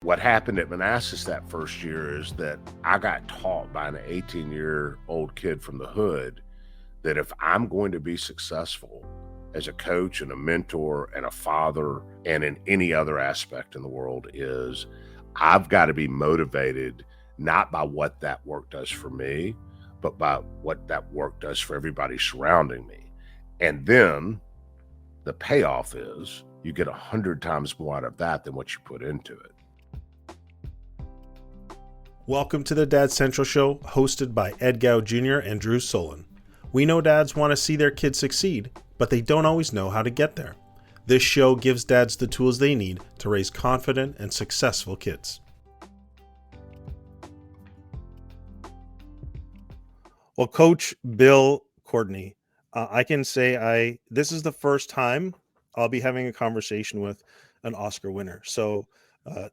What happened at Manassas that first year is that I got taught by an 18-year-old kid from the hood that if I'm going to be successful as a coach and a mentor and a father and in any other aspect in the world, is I've got to be motivated not by what that work does for me, but by what that work does for everybody surrounding me. And then the payoff is you get 100 times more out of that than what you put into it. Welcome to the Dad Central Show, hosted by Ed Gow Jr. and Drew Solon. We know dads want to see their kids succeed, but they don't always know how to get there. This show gives dads the tools they need to raise confident and successful kids. Well, Coach Bill Courtney, I can say this is the first time I'll be having a conversation with an Oscar winner. So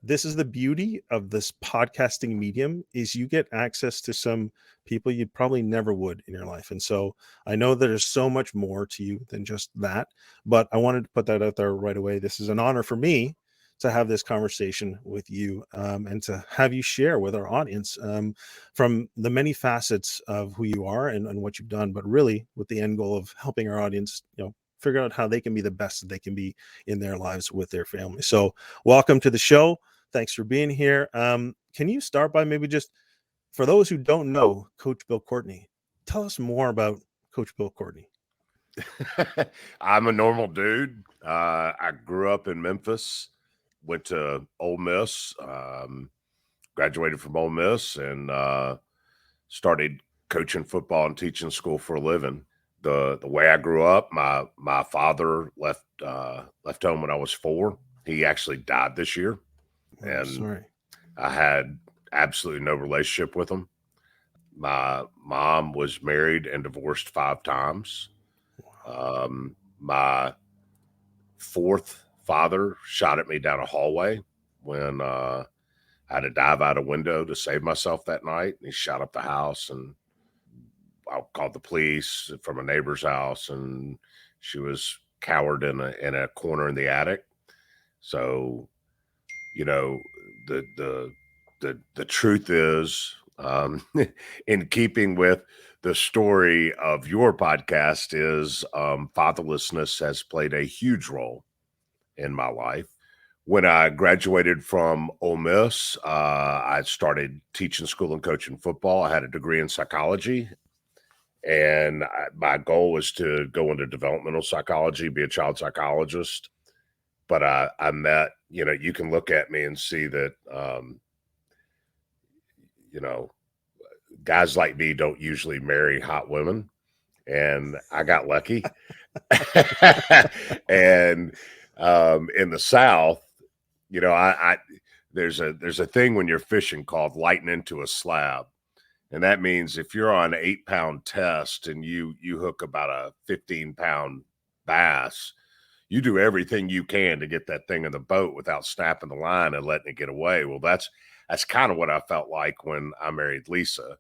this is the beauty of this podcasting medium, is you get access to some people you probably never would in your life. And so I know there's so much more to you than just that, but I wanted to put that out there right away. This is an honor for me to have this conversation with you and to have you share with our audience from the many facets of who you are and what you've done, but really with the end goal of helping our audience, figure out how they can be the best that they can be in their lives with their family. So welcome to the show. Thanks for being here. Can you start by maybe just, for those who don't know Coach Bill Courtney, tell us more about Coach Bill Courtney. I'm a normal dude. I grew up in Memphis, went to Ole Miss, graduated from Ole Miss, and started coaching football and teaching school for a living. The way I grew up, my father left home when I was 4. He actually died this year, and I had absolutely no relationship with him. My mom was married and divorced 5 times. My 4th father shot at me down a hallway when I had to dive out a window to save myself that night. And he shot up the house, and I called the police from a neighbor's house, and she was cowered in a corner in the attic. So, the truth is, in keeping with the story of your podcast, is fatherlessness has played a huge role in my life. When I graduated from Ole Miss, I started teaching school and coaching football. I had a degree in psychology. And my goal was to go into developmental psychology, be a child psychologist. But I met, you can look at me and see that, guys like me don't usually marry hot women. And I got lucky. And in the South, there's a thing when you're fishing called lighting into a slab. And that means if you're on an 8-pound test and you hook about a 15-pound bass, you do everything you can to get that thing in the boat without snapping the line and letting it get away. Well, that's kind of what I felt like when I married Lisa.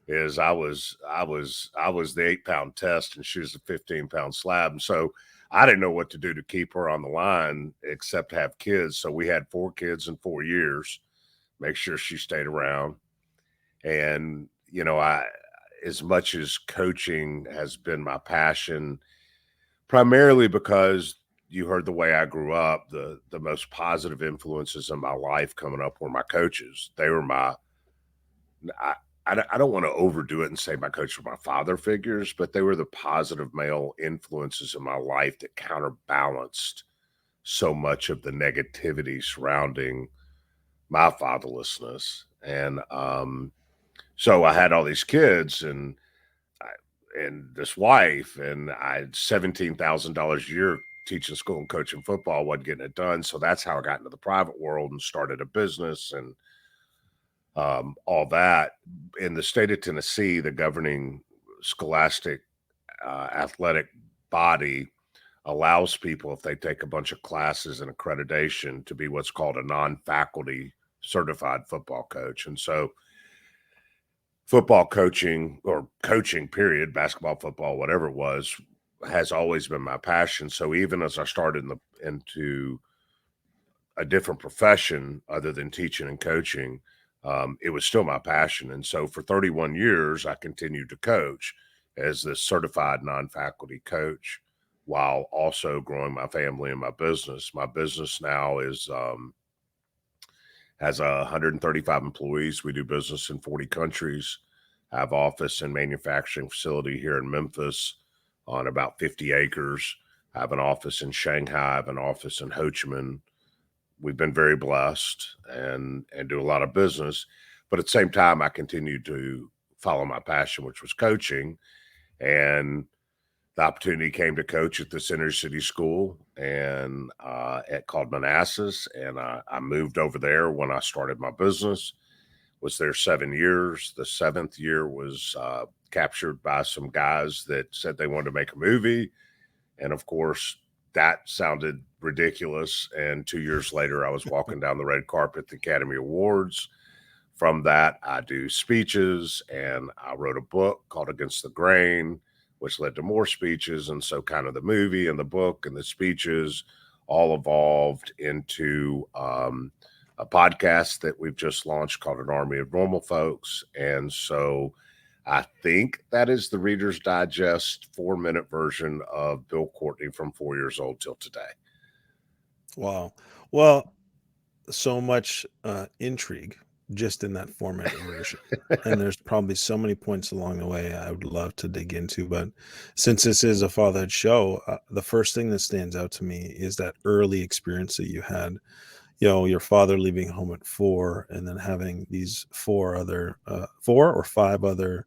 Is I was the 8-pound test and she was the 15-pound slab. And so I didn't know what to do to keep her on the line except have kids. So we had 4 kids in 4 years, make sure she stayed around. And, as much as coaching has been my passion, primarily because you heard the way I grew up, the most positive influences in my life coming up were my coaches. They were I don't want to overdo it and say my coaches were my father figures, but they were the positive male influences in my life that counterbalanced so much of the negativity surrounding my fatherlessness. And, so I had all these kids and this wife, and I had $17,000 a year teaching school and coaching football, wasn't getting it done. So that's how I got into the private world and started a business and all that. In the state of Tennessee, the governing scholastic athletic body allows people, if they take a bunch of classes and accreditation, to be what's called a non-faculty certified football coach. And so football coaching, or coaching period, basketball, football, whatever it was, has always been my passion. So even as I started into a different profession other than teaching and coaching, it was still my passion. And so for 31 years, I continued to coach as the certified non-faculty coach while also growing my family and my business. My business now has 135 employees. We do business in 40 countries. I have office and manufacturing facility here in Memphis on about 50 acres. I have an office in Shanghai. I have an office in Ho Chi Minh. We've been very blessed and do a lot of business. But at the same time, I continued to follow my passion, which was coaching. And the opportunity came to coach at this inner city school and at called Manassas. And I moved over there when I started my business. Was there 7 years. The seventh year was captured by some guys that said they wanted to make a movie. And of course, that sounded ridiculous. And 2 years later, I was walking down the red carpet at the Academy Awards. From that, I do speeches, and I wrote a book called Against the Grain, which led to more speeches. And so kind of the movie and the book and the speeches all evolved into a podcast that we've just launched called An Army of Normal Folks. And so I think that is the Reader's Digest 4-minute version of Bill Courtney from 4 years old till today. Wow. Well, so much intrigue just in that 4-minute version. And there's probably so many points along the way I would love to dig into. But since this is a fatherhood show, the first thing that stands out to me is that early experience that you had. Your father leaving home at 4 and then having these 4 or 5 other,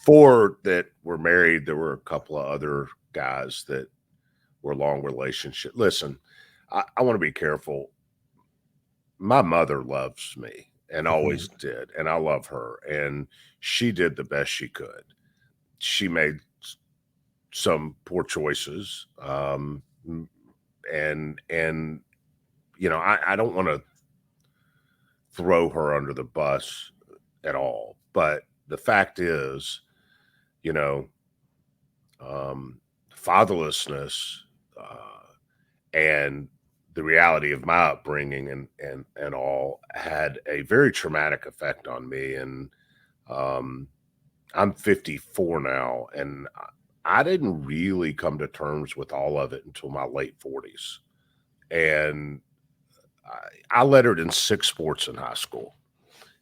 4 that were married. There were a couple of other guys that were long relationship. Listen, I want to be careful. My mother loves me and always did, and I love her. And she did the best she could. She made some poor choices, and I don't want to throw her under the bus at all. But the fact is, fatherlessness and the reality of my upbringing and all had a very traumatic effect on me. And I'm 54 now, and I didn't really come to terms with all of it until my late 40s. And I lettered in 6 sports in high school.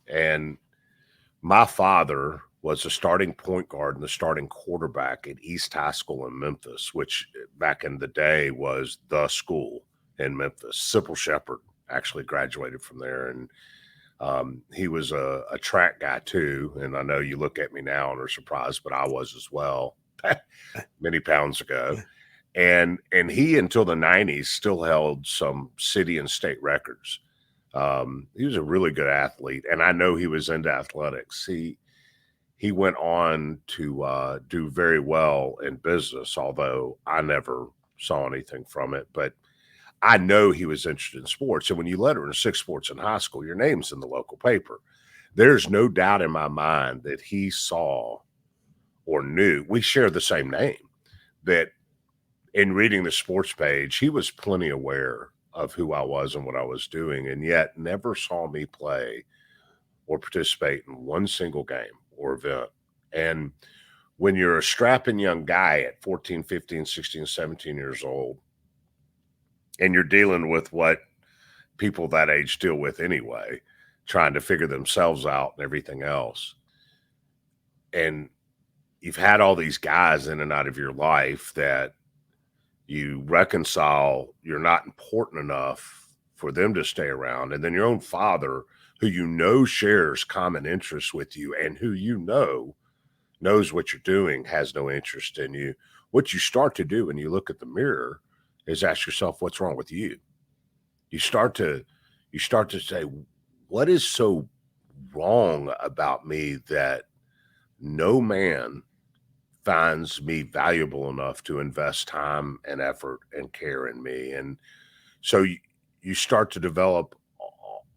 And my father was the starting point guard and the starting quarterback at East High School in Memphis, which back in the day was the school in Memphis. Sybil Shepherd actually graduated from there. And he was a track guy too. And I know you look at me now and are surprised, but I was as well many pounds ago. And he, until the 90s, still held some city and state records. He was a really good athlete, and I know he was into athletics. He went on to do very well in business, although I never saw anything from it. But I know he was interested in sports. And when you letter in 6 sports in high school, your name's in the local paper. There's no doubt in my mind that he saw or knew, we share the same name, that in reading the sports page, he was plenty aware of who I was and what I was doing, and yet never saw me play or participate in one single game or event. And when you're a strapping young guy at 14, 15, 16, 17 years old, and you're dealing with what people that age deal with anyway, trying to figure themselves out and everything else, and you've had all these guys in and out of your life that you reconcile you're not important enough for them to stay around. And then your own father, who shares common interests with you and who knows what you're doing, has no interest in you. What you start to do when you look at the mirror is ask yourself, what's wrong with you? You start to say, what is so wrong about me that no man finds me valuable enough to invest time and effort and care in me? And so you start to develop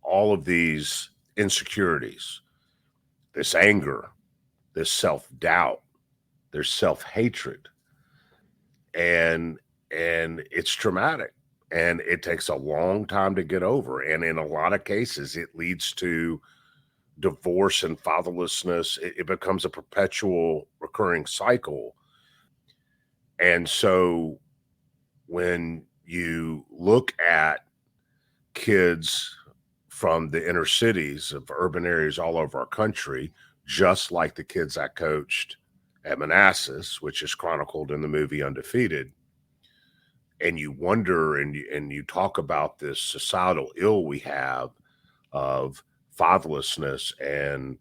all of these insecurities, this anger, this self-doubt, there's self-hatred, and it's traumatic. and it takes a long time to get over. And in a lot of cases, it leads to divorce and fatherlessness. It becomes a perpetual recurring cycle. And so when you look at kids from the inner cities of urban areas all over our country, just like the kids I coached at Manassas, which is chronicled in the movie Undefeated, and you wonder and you talk about this societal ill we have of fatherlessness and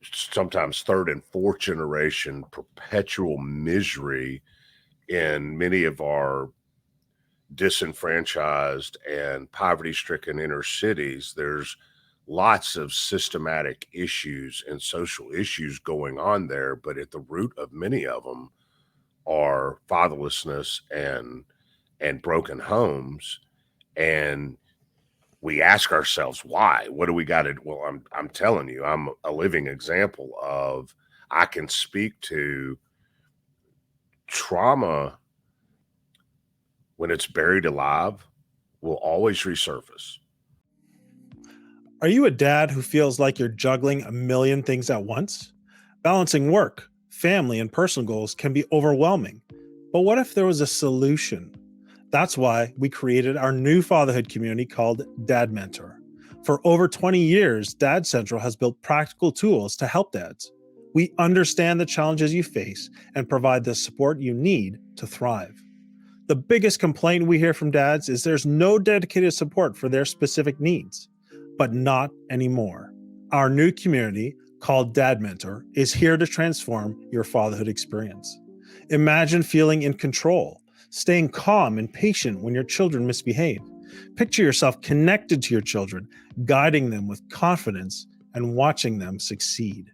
sometimes third and fourth generation perpetual misery in many of our disenfranchised and poverty-stricken inner cities. There's lots of systematic issues and social issues going on there, but at the root of many of them are fatherlessness and broken homes. And we ask ourselves why. What do we got to? Well, I'm telling you, I'm a living example of. I can speak to trauma when it's buried alive will always resurface. Are you a dad who feels like you're juggling a million things at once? Balancing work, family, and personal goals can be overwhelming. But what if there was a solution? That's why we created our new fatherhood community called Dad Mentor. For over 20 years, Dad Central has built practical tools to help dads. We understand the challenges you face and provide the support you need to thrive. The biggest complaint we hear from dads is there's no dedicated support for their specific needs. But not anymore. Our new community, called Dad Mentor, is here to transform your fatherhood experience. Imagine feeling in control, staying calm and patient when your children misbehave. Picture yourself connected to your children, guiding them with confidence and watching them succeed.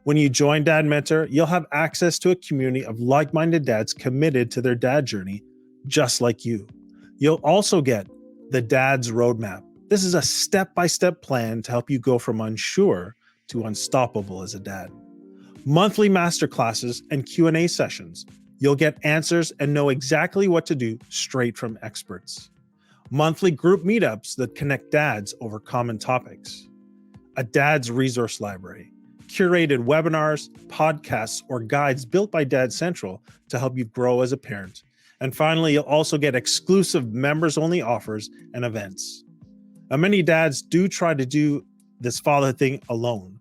When you join Dad Mentor, you'll have access to a community of like-minded dads committed to their dad journey, just like you. You'll also get the Dad's Roadmap. This is a step-by-step plan to help you go from unsure to unstoppable as a dad. Monthly masterclasses and Q&A sessions. You'll get answers and know exactly what to do straight from experts. Monthly group meetups that connect dads over common topics. A dad's resource library. Curated webinars, podcasts, or guides built by Dad Central to help you grow as a parent. And finally, you'll also get exclusive members-only offers and events. Now, many dads do try to do this fatherhood thing alone,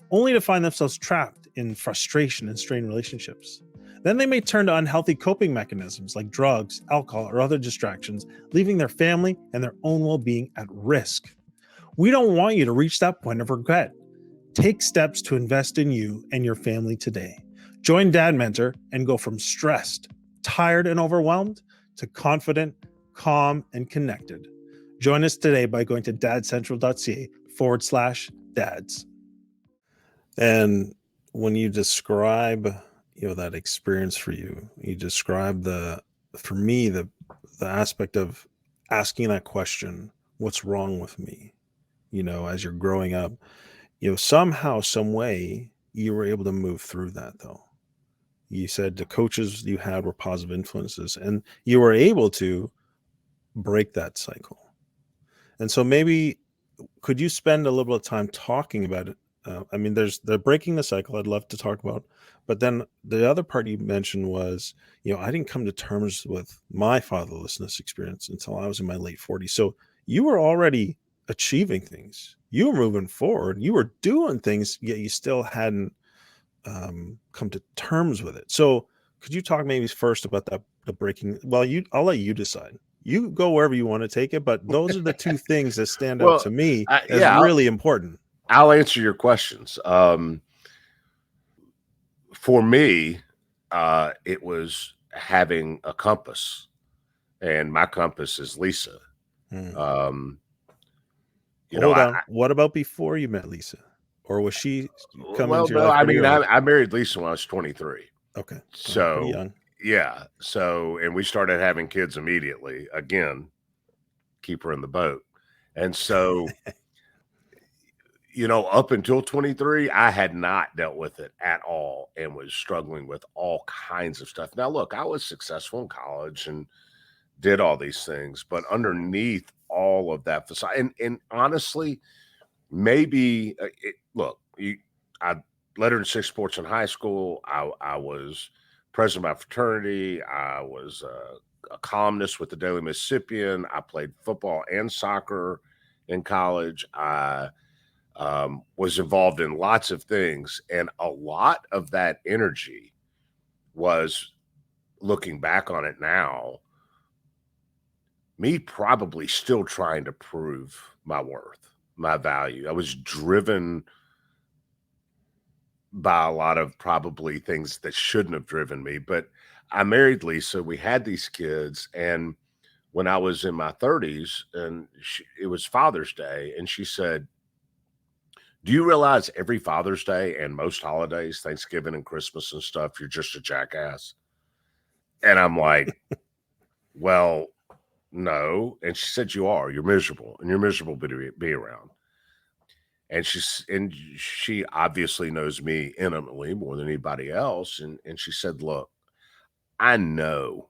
only to find themselves trapped in frustration and strained relationships. Then they may turn to unhealthy coping mechanisms like drugs, alcohol, or other distractions, leaving their family and their own well-being at risk. We don't want you to reach that point of regret. Take steps to invest in you and your family today. Join Dad Mentor and go from stressed, tired, and overwhelmed to confident, calm, and connected. Join us today by going to dadcentral.ca/dads. And when you describe, that experience for you, you describe for me, the aspect of asking that question, what's wrong with me? As you're growing up, somehow, some way you were able to move through that though. You said the coaches you had were positive influences and you were able to break that cycle. And so maybe could you spend a little bit of time talking about it? They're breaking the cycle. I'd love to talk about, but then the other part you mentioned was, I didn't come to terms with my fatherlessness experience until I was in my late 40s. So you were already achieving things. You were moving forward. You were doing things, yet you still hadn't come to terms with it. So could you talk maybe first about the breaking? Well, I'll let you decide. You go wherever you want to take it, but those are the two things that stand out to me as really important. I'll answer your questions. For me, it was having a compass, and my compass is Lisa. Hold on. What about before you met Lisa? Or was she coming into your life? I married Lisa when I was 23. Okay. So pretty young. Yeah. So, and we started having kids immediately. Again, keep her in the boat. And so, up until 23, I had not dealt with it at all and was struggling with all kinds of stuff. Now, look, I was successful in college and did all these things, but underneath all of that facade, and honestly, maybe look, I lettered in 6 sports in high school. I was president of my fraternity. I was a columnist with the Daily Mississippian. I played football and soccer in college. I was involved in lots of things, and a lot of that energy was, looking back on it now, me probably still trying to prove my worth, my value. I was driven by a lot of probably things that shouldn't have driven me. But I married Lisa. We had these kids. And when I was in my 30s, and it was Father's Day, and she said, "Do you realize every Father's Day and most holidays, Thanksgiving and Christmas and stuff, you're just a jackass?" And I'm like, "Well, no." And she said, "You are. You're miserable, and you're miserable to be around." And she obviously knows me intimately more than anybody else. And she said, "Look, I know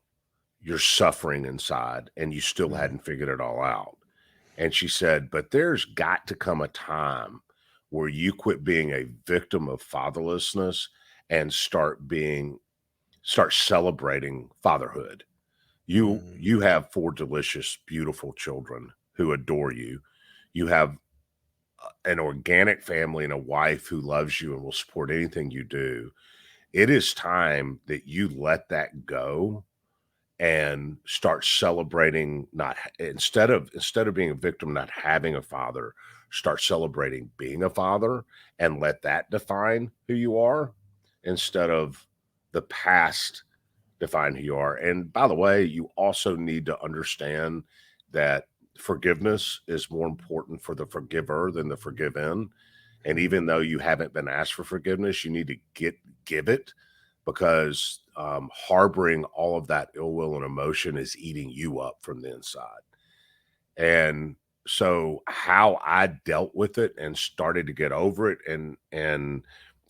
you're suffering inside and you still Mhm. hadn't figured it all out." And she said, "But there's got to come a time where you quit being a victim of fatherlessness and start celebrating fatherhood. Mhm. You have 4 delicious, beautiful children who adore you. You have an organic family and a wife who loves you and will support anything you do. It is time that you let that go and start celebrating, not instead of being a victim, not having a father, start celebrating being a father, and let that define who you are instead of the past define who you are." And by the way, you also need to understand that forgiveness is more important for the forgiver than the forgiven. And Mhm. even though you haven't been asked for forgiveness, you need to give it, because harboring all of that ill will and emotion is eating you up from the inside. And so how I dealt with it and started to get over it, and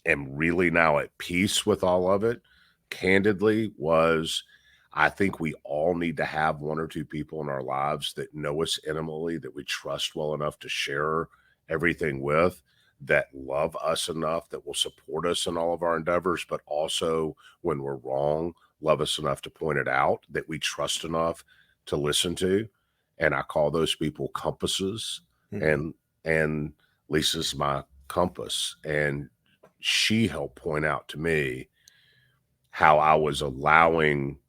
am really now at peace with all of it, candidly, was, I think we all need to have 1 or 2 people in our lives that know us intimately, that we trust well enough to share everything with, that love us enough, that will support us in all of our endeavors, but also when we're wrong, love us enough to point it out, that we trust enough to listen to. And I call those people compasses. Mhm. And Lisa's my compass, and she helped point out to me how I was allowing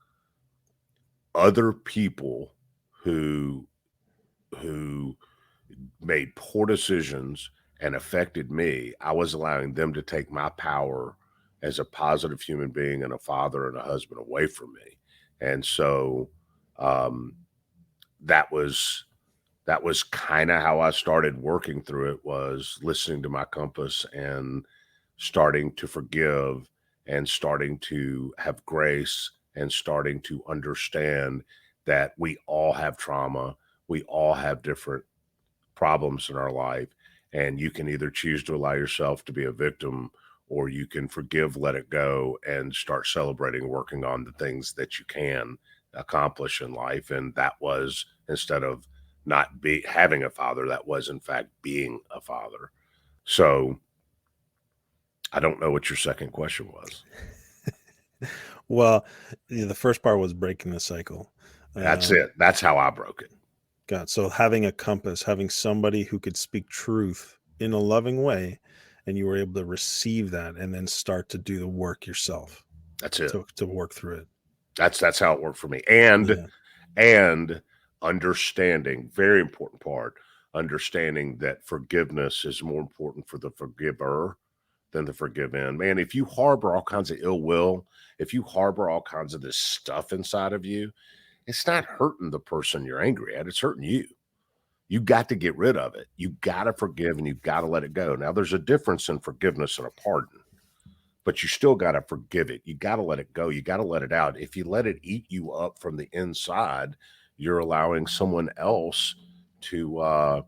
other people who who made poor decisions and affected me. I was allowing them to take my power as a positive human being and a father and a husband away from me. And so um, that was that was kind of how I started working through it, was listening to my compass and starting to forgive and starting to have grace and starting to understand that we all have trauma. We all have different problems in our life. And you can either choose to allow yourself to be a victim, or you can forgive, let it go, and start celebrating, working on the things that you can accomplish in life. And that was, instead of not be having a father, that was in fact being a father. So I don't know what your second question was. Well, the first part was breaking the cycle. That's Um, it. That's how I broke it. God, so having a compass, having somebody who could speak truth in a loving way, and you were able to receive that and then start to do the work yourself That's it. to work through it. That's how it worked for me. And Yeah. and understanding, very important part, understanding that forgiveness is more important for the forgiver than the forgiven. Man, if you harbor all kinds of ill will, if you harbor all kinds of this stuff inside of you, it's not hurting the person you're angry at, it's hurting you. You got to get rid of it. You got to forgive and you got to let it go. Now, there's a difference in forgiveness and a pardon, but you still got to forgive it. You got to let it go. You got to let it out. If you let it eat you up from the inside, you're allowing someone else to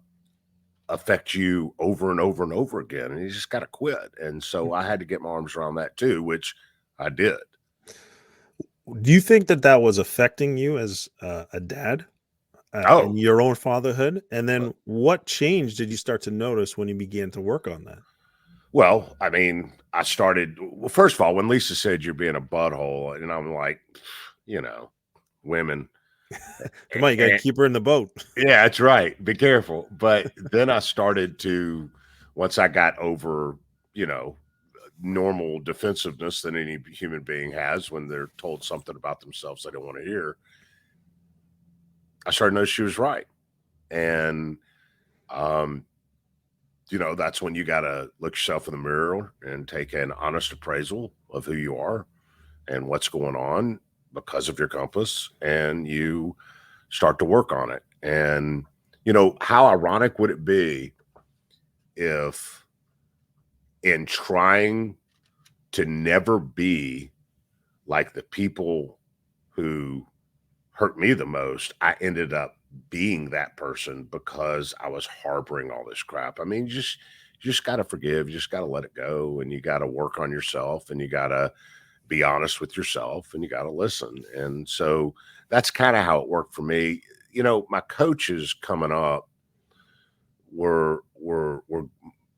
affect you over and over and over again. And you just got to quit. And so I had to get my arms around that too, which I did. Do you think that that was affecting you as a dad in Oh, your own fatherhood? And uh, then what change did you start to notice when you began to work on that? well, I mean, I started. Well, first of all, when Lisa said you're being a butthole, and I'm like, you know, women. Come on, you got to And, keep her in the boat. yeah, that's right. Be careful. But then I started to, once I got over, you know, normal defensiveness that any human being has when they're told something about themselves they don't want to hear, I started to know she was right. And, um, that's when you got to look yourself in the mirror and take an honest appraisal of who you are and what's going on because of your compass. And you start to work on it. And, how ironic would it be if, in trying to never be like the people who hurt me the most, I ended up being that person because I was harboring all this crap. I mean, you just got to forgive, you just got to let it go, and you got to work on yourself, and you got to be honest with yourself, and you got to listen. And so that's kind of how it worked for me. My coaches coming up were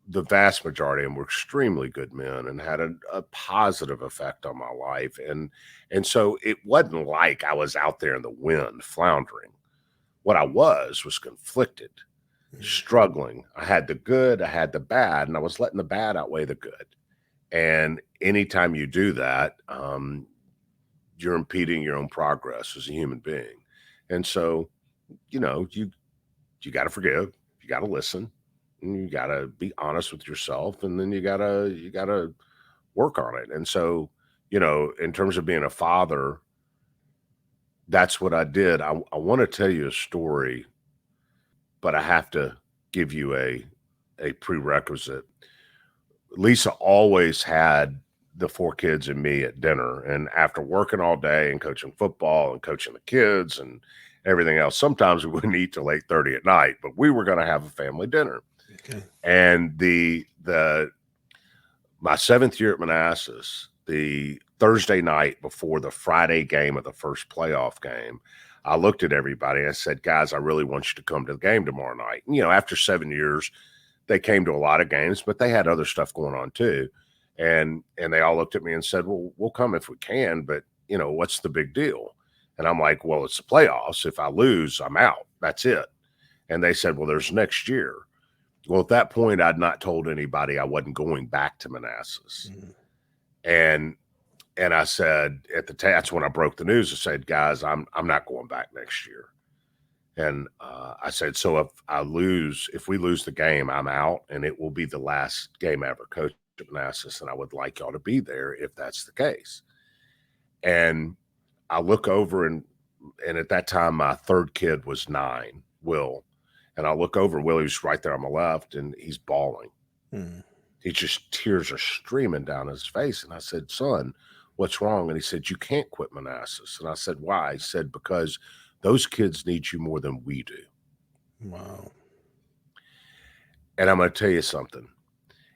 the vast majority of them were extremely good men and had a positive effect on my life. And so it wasn't like I was out there in the wind floundering. What I was conflicted, Mm. struggling. I had the good, I had the bad, and I was letting the bad outweigh the good. And anytime you do that, you're impeding your own progress as a human being. And so, you got to forgive, you got to listen, and you got to be honest with yourself, and then you got to work on it. And so, in terms of being a father, that's what I did. I want to tell you a story, but I have to give you a prerequisite. Lisa always had the four kids and me at dinner, and after working all day and coaching football and coaching the kids and everything else, sometimes we wouldn't eat till 8:30 at night, but we were going to have a family dinner. Okay. And the my seventh year at Manassas, the Thursday night before the Friday game of the first playoff game, I looked at everybody and I said, "Guys, I really want you to come to the game tomorrow night." And, after 7 years, they came to a lot of games, but they had other stuff going on too. And they all looked at me and said, "Well, we'll come if we can, but what's the big deal?" And I'm like, "Well, it's the playoffs. If I lose, I'm out. That's it." And they said, "Well, there's next year." Well, at that point, I'd not told anybody I wasn't going back to Manassas. Mm. And I said that's when I broke the news. I said, "Guys, I'm not going back next year." And I said, "So if we lose the game, I'm out, and it will be the last game I ever coached at Manassas, and I would like y'all to be there if that's the case." And I look over, and at that time, my third kid was 9, Will. And I look over, Willie's right there on my left, and he's bawling. Mm. He just tears are streaming down his face. And I said, "Son, what's wrong?" And he said, "You can't quit Manassas." And I said, "Why?" He said, "Because those kids need you more than we do." Wow. And I'm going to tell you something.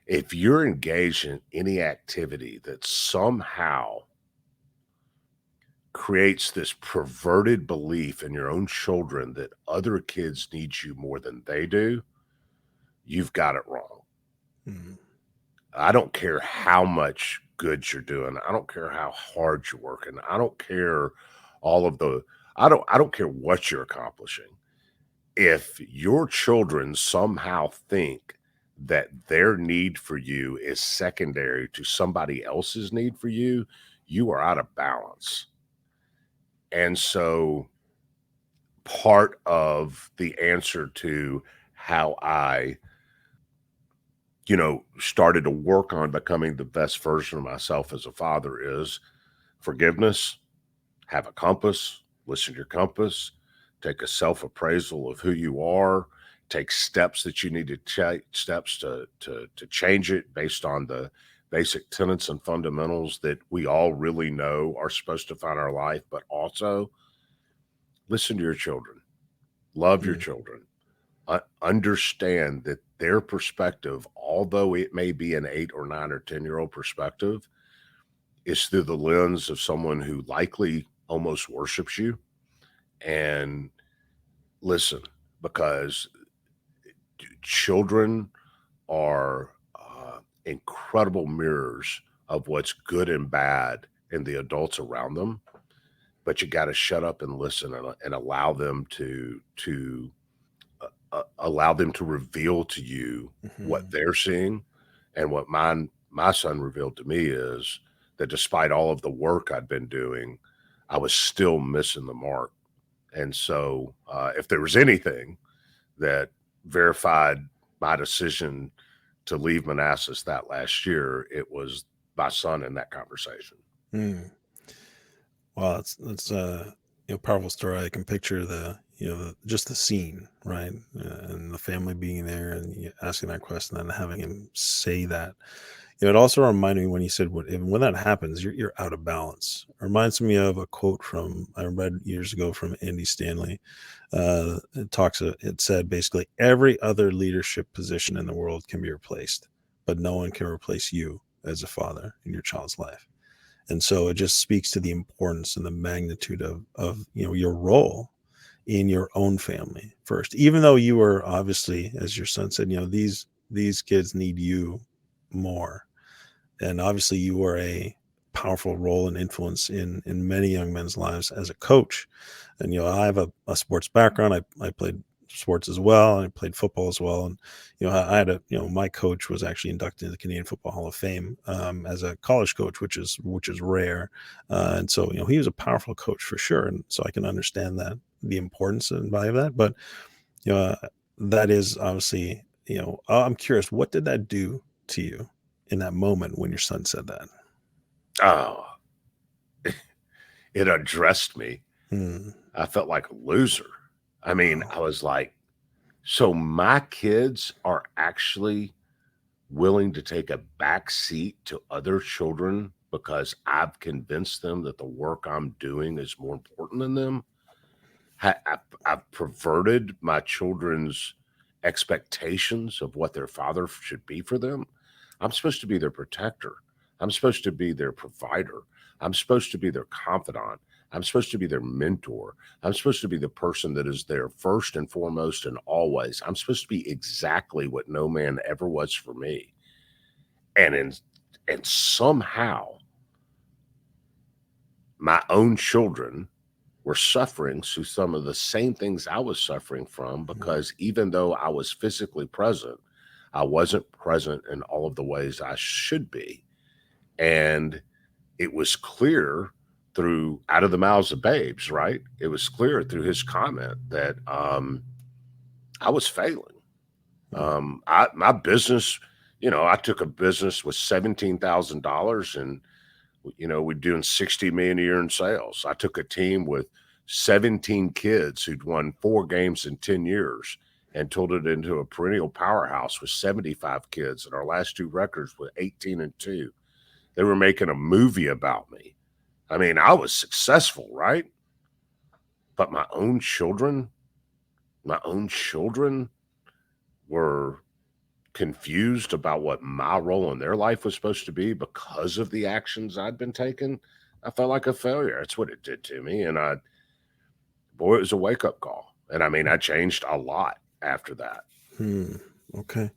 If you're engaged in any activity that somehow creates this perverted belief in your own children that other kids need you more than they do, you've got it wrong. Mm. I don't care how much good you're doing. I don't care how hard you're working. I don't care all of the I don't care what you're accomplishing. If your children somehow think that their need for you is secondary to somebody else's need for you, you are out of balance. And so part of the answer to how I started to work on becoming the best version of myself as a father is forgiveness, have a compass, listen to your compass, take a self appraisal of who you are, take steps that you need to take steps to change it based on the basic tenets and fundamentals that we all really know are supposed to define our life, but also listen to your children, love your Mm. children, understand that their perspective, although it may be an 8 or 9 or 10-year-old perspective, is through the lens of someone who likely almost worships you. And listen, because children are incredible mirrors of what's good and bad in the adults around them. But you got to shut up and listen, and allow them to allow them to reveal to you what Mhm. they're seeing. And what my son revealed to me is that despite all of the work I'd been doing, I was still missing the mark. And so, if there was anything that verified my decision to leave Manassas that last year, it was my son in that conversation. Mm. Wow, that's powerful story. I can picture just the scene, right, and the family being there and asking that question and having him say that. It also reminded me when you said when that happens, you're out of balance. It reminds me of a quote from I read years ago from Andy Stanley. It said basically every other leadership position in the world can be replaced, but no one can replace you as a father in your child's life. And so it just speaks to the importance and the magnitude of your role in your own family first, even though you were obviously, as your son said, these kids need you more. And obviously you were a powerful role and influence in many young men's lives as a coach. And I have a sports background. I played sports as well. I played football as well. And I had my coach was actually inducted into the Canadian Football Hall of Fame as a college coach, which is rare. And so he was a powerful coach for sure. And so I can understand that, the importance and value of that. But you know, uh, that is obviously, I'm curious, what did that do to you in that moment when your son said that? Oh, it addressed me. Hmm. I felt like a loser. I mean, Wow. I was like, so my kids are actually willing to take a back seat to other children because I've convinced them that the work I'm doing is more important than them. I've perverted my children's expectations of what their father should be for them. I'm supposed to be their protector. I'm supposed to be their provider. I'm supposed to be their confidant. I'm supposed to be their mentor. I'm supposed to be the person that is there first and foremost and always. I'm supposed to be exactly what no man ever was for me. And in and somehow my own children were suffering through some of the same things I was suffering from, Mhm. because even though I was physically present, I wasn't present in all of the ways I should be. And it was clear through out of the mouths of babes, right? It was clear through his comment that I was failing. Mm. My business, I took a business with $17,000, and we're doing 60 million a year in sales. I took a team with 17 kids who'd won 4 games in 10 years and turned it into a perennial powerhouse with 75 kids. And our last 2 records were 18-2. They were making a movie about me. I mean, I was successful, right? But my own children were confused about what my role in their life was supposed to be because of the actions I'd been taking. I felt like a failure. That's what it did to me. And boy, it was a wake up call. And I mean, I changed a lot after that. Hmm. Okay.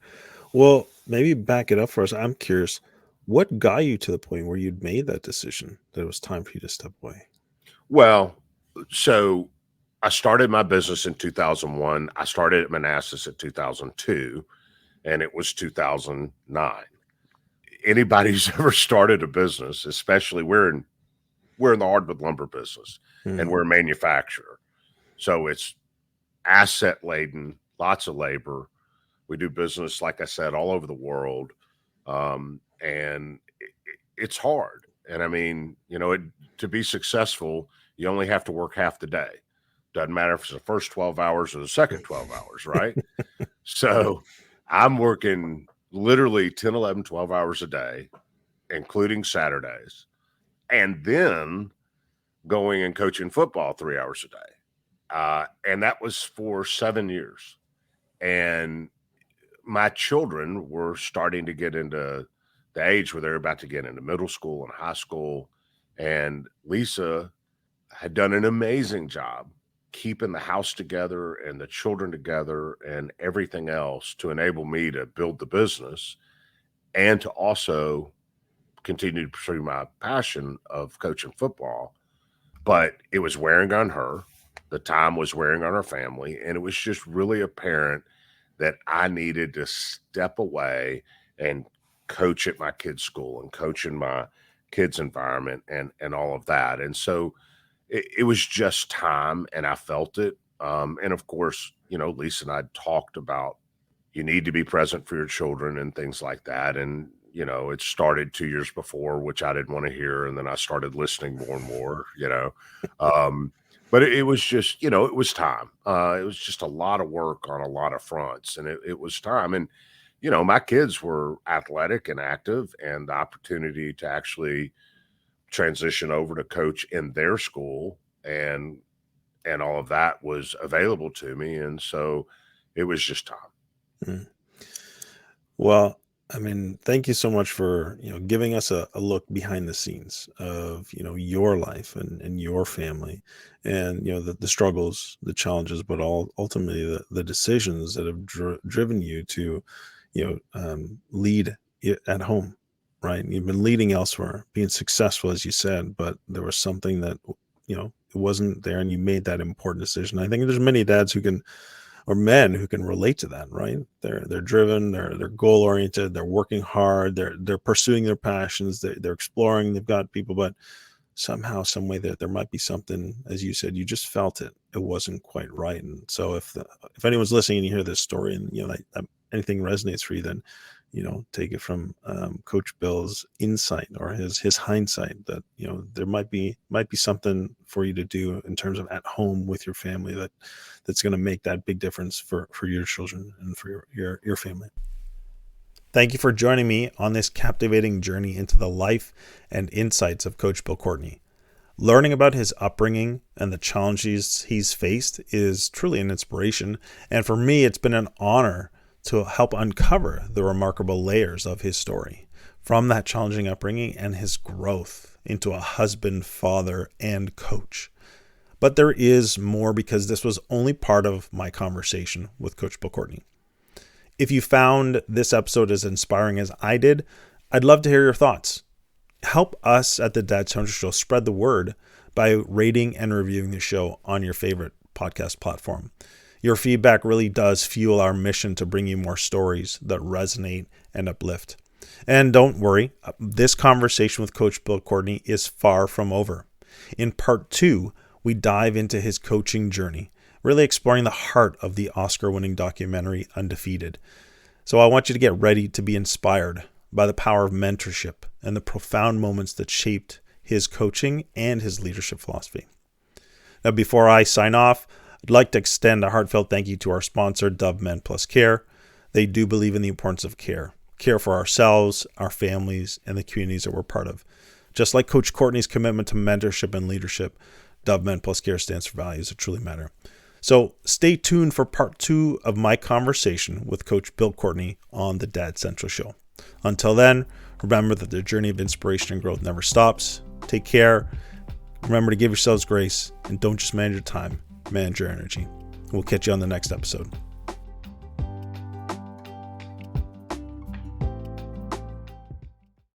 Well, maybe back it up for us. I'm curious, what got you to the point where you'd made that decision that it was time for you to step away? Well, so I started my business in 2001. I started at Manassas in 2002, and it was 2009. Anybody who's ever started a business, especially we're in the hardwood lumber business, and Hmm. we're a manufacturer. So it's asset laden, lots of labor. We do business, like I said, all over the world. And it's hard. And I mean, to be successful, you only have to work half the day. Doesn't matter if it's the first 12 hours or the second 12 hours, right? Right. So I'm working literally 10, 11, 12 hours a day, including Saturdays, and then going and coaching football 3 hours a day. And that was for 7 years. And my children were starting to get into the age where they're about to get into middle school and high school. And Lisa had done an amazing job keeping the house together and the children together and everything else to enable me to build the business and to also continue to pursue my passion of coaching football. But it was wearing on her. The time was wearing on our family. And it was just really apparent that I needed to step away and coach at my kids' school and coach in my kids' environment and all of that. And so it was just time, and I felt it. And of course, Lisa and I talked about you need to be present for your children and things like that. And it started 2 years before, which I didn't want to hear, and then I started listening more and more. Um, but it was just, it was time. It was just a lot of work on a lot of fronts, and it was time. And my kids were athletic and active, and the opportunity to actually transition over to coach in their school and all of that was available to me. And so it was just time. Mm. Well, I mean, thank you so much for, giving us a look behind the scenes of, your life and your family and, the struggles, the challenges, but ultimately the decisions that have driven you to, lead at home, right? You've been leading elsewhere, being successful, as you said, but there was something that, it wasn't there and you made that important decision. I think there's many dads or men who can relate to that, right? They're driven, they're goal oriented, they're working hard, they're pursuing their passions, they're exploring, they've got people, but somehow, some way that there might be something, as you said, you just felt it wasn't quite right. And so if anyone's listening and you hear this story and that anything resonates for you, then take it from Coach Bill's insight or his hindsight that there might be something for you to do in terms of at home with your family that's going to make that big difference for your children and for your family. Thank you for joining me on this captivating journey into the life and insights of Coach Bill Courtney. Learning about his upbringing and the challenges he's faced is truly an inspiration, and for me, it's been an honor to help uncover the remarkable layers of his story, from that challenging upbringing and his growth into a husband, father, and coach. But there is more, because this was only part of my conversation with Coach Bill Courtney. If you found this episode as inspiring as I did, I'd love to hear your thoughts. Help us at the Dad Central Show spread the word by rating and reviewing the show on your favorite podcast platform. Your feedback really does fuel our mission to bring you more stories that resonate and uplift. And don't worry, this conversation with Coach Bill Courtney is far from over. In part 2, we dive into his coaching journey, really exploring the heart of the Oscar-winning documentary Undefeated. So I want you to get ready to be inspired by the power of mentorship and the profound moments that shaped his coaching and his leadership philosophy. Now, before I sign off, I'd like to extend a heartfelt thank you to our sponsor, Dove Men Plus Care. They do believe in the importance of care for ourselves, our families, and the communities that we're part of. Just like Coach Courtney's commitment to mentorship and leadership, Dove Men Plus Care stands for values that truly matter. So stay tuned for part 2 of my conversation with Coach Bill Courtney on the Dad Central Show. Until then, remember that the journey of inspiration and growth never stops. Take care. Remember to give yourselves grace, and don't just manage your time, manage your energy. We'll catch you on the next episode.